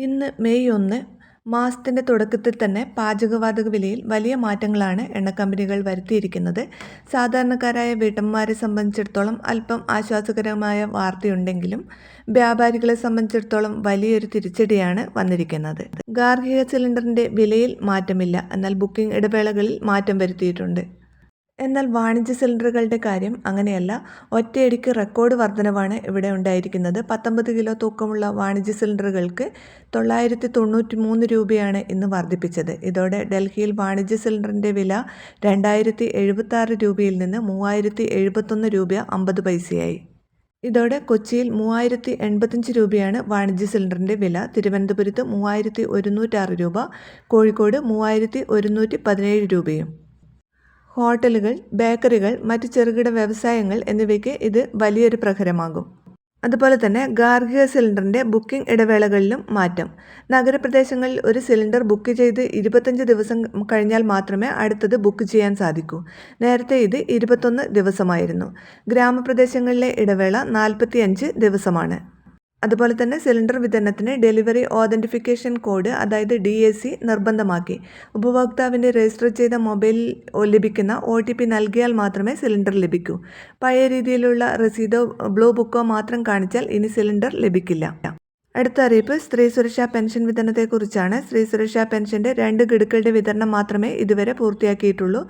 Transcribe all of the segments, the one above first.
ഇന്ന് മെയ് 1 മാസത്തിൻ്റെ തുടക്കത്തിൽ തന്നെ പാചകവാതക വിലയിൽ വലിയ മാറ്റങ്ങളാണ് എണ്ണക്കമ്പനികൾ വരുത്തിയിരിക്കുന്നത്. സാധാരണക്കാരായ വീട്ടമ്മമാരെ സംബന്ധിച്ചിടത്തോളം അല്പം ആശ്വാസകരമായ വാർത്തയുണ്ടെങ്കിലും വ്യാപാരികളെ സംബന്ധിച്ചിടത്തോളം വലിയൊരു തിരിച്ചടിയാണ് വന്നിരിക്കുന്നത്. ഗാർഹിക സിലിണ്ടറിൻ്റെ വിലയിൽ മാറ്റമില്ല, എന്നാൽ ബുക്കിംഗ് ഇടവേളകളിൽ മാറ്റം വരുത്തിയിട്ടുണ്ട്. എന്നാൽ വാണിജ്യ സിലിണ്ടറുകളുടെ കാര്യം അങ്ങനെയല്ല. ഒറ്റയടിക്ക് റെക്കോർഡ് വർധനവാണ് ഇവിടെ ഉണ്ടായിരിക്കുന്നത്. 19 കിലോ തൂക്കമുള്ള വാണിജ്യ സിലിണ്ടറുകൾക്ക് 993 രൂപയാണ് ഇന്ന് വർദ്ധിപ്പിച്ചത്. ഇതോടെ ഡൽഹിയിൽ വാണിജ്യ സിലിണ്ടറിൻ്റെ വില 2076 രൂപയിൽ നിന്ന് 3071 രൂപ 50 പൈസയായി. ഇതോടെ കൊച്ചിയിൽ 3085 രൂപയാണ് വാണിജ്യ സിലിണ്ടറിൻ്റെ വില. തിരുവനന്തപുരത്ത് 3106 രൂപ, കോഴിക്കോട് 3117 രൂപയും. ഹോട്ടലുകൾ, ബേക്കറികൾ, മറ്റ് ചെറുകിട വ്യവസായങ്ങൾ എന്നിവയ്ക്ക് ഇത് വലിയൊരു പ്രഹരമാകും. അതുപോലെ തന്നെ ഗാർഹിക സിലിണ്ടറിൻ്റെ ബുക്കിംഗ് ഇടവേളകളിലും മാറ്റം. നഗരപ്രദേശങ്ങളിൽ ഒരു സിലിണ്ടർ ബുക്ക് ചെയ്ത് 25 ദിവസം കഴിഞ്ഞാൽ മാത്രമേ അടുത്തത് ബുക്ക് ചെയ്യാൻ സാധിക്കൂ. നേരത്തെ ഇത് 21 ദിവസമായിരുന്നു. ഗ്രാമപ്രദേശങ്ങളിലെ ഇടവേള 45 ദിവസമാണ്. അതുപോലെ തന്നെ സിലിണ്ടർ വിതരണത്തിന് ഡെലിവറി ഓതൻറ്റിഫിക്കേഷൻ കോഡ്, അതായത് DAC നിർബന്ധമാക്കി. ഉപഭോക്താവിൻ്റെ രജിസ്റ്റർ ചെയ്ത മൊബൈലിൽ ലഭിക്കുന്ന OTP നൽകിയാൽ മാത്രമേ സിലിണ്ടർ ലഭിക്കൂ. പഴയ രീതിയിലുള്ള രസീതോ ബ്ലൂ ബുക്കോ മാത്രം കാണിച്ചാൽ ഇനി സിലിണ്ടർ ലഭിക്കില്ല. അടുത്ത അറിയിപ്പ് സ്ത്രീ സുരക്ഷാ പെൻഷൻ വിതരണത്തെക്കുറിച്ചാണ്. സ്ത്രീ സുരക്ഷാ പെൻഷൻ്റെ 2 ഗഡുക്കളുടെ വിതരണം മാത്രമേ ഇതുവരെ പൂർത്തിയാക്കിയിട്ടുള്ളൂ.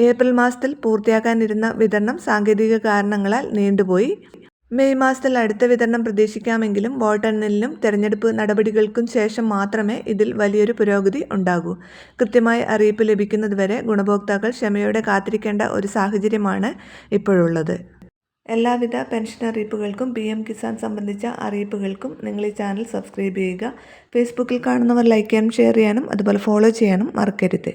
ഏപ്രിൽ മാസത്തിൽ പൂർത്തിയാക്കാനിരുന്ന വിതരണം സാങ്കേതിക കാരണങ്ങളാൽ നീണ്ടുപോയി. മെയ് മാസത്തിൽ അടുത്ത വിതരണം പ്രതീക്ഷിക്കാമെങ്കിലും വോട്ടെണ്ണലിനും തെരഞ്ഞെടുപ്പ് നടപടികൾക്കും ശേഷം മാത്രമേ ഇതിൽ വലിയൊരു പുരോഗതി ഉണ്ടാകൂ. കൃത്യമായ അറിയിപ്പ് ലഭിക്കുന്നതുവരെ ഗുണഭോക്താക്കൾ ക്ഷമയോടെ കാത്തിരിക്കേണ്ട ഒരു സാഹചര്യമാണ് ഇപ്പോഴുള്ളത്. എല്ലാവിധ പെൻഷൻ അറിയിപ്പുകൾക്കും PM കിസാൻ സംബന്ധിച്ച അറിയിപ്പുകൾക്കും നിങ്ങൾ ഈ ചാനൽ സബ്സ്ക്രൈബ് ചെയ്യുക. ഫേസ്ബുക്കിൽ കാണുന്നവർ ലൈക്ക് ചെയ്യാനും ഷെയർ ചെയ്യാനും അതുപോലെ ഫോളോ ചെയ്യാനും മറക്കരുത്.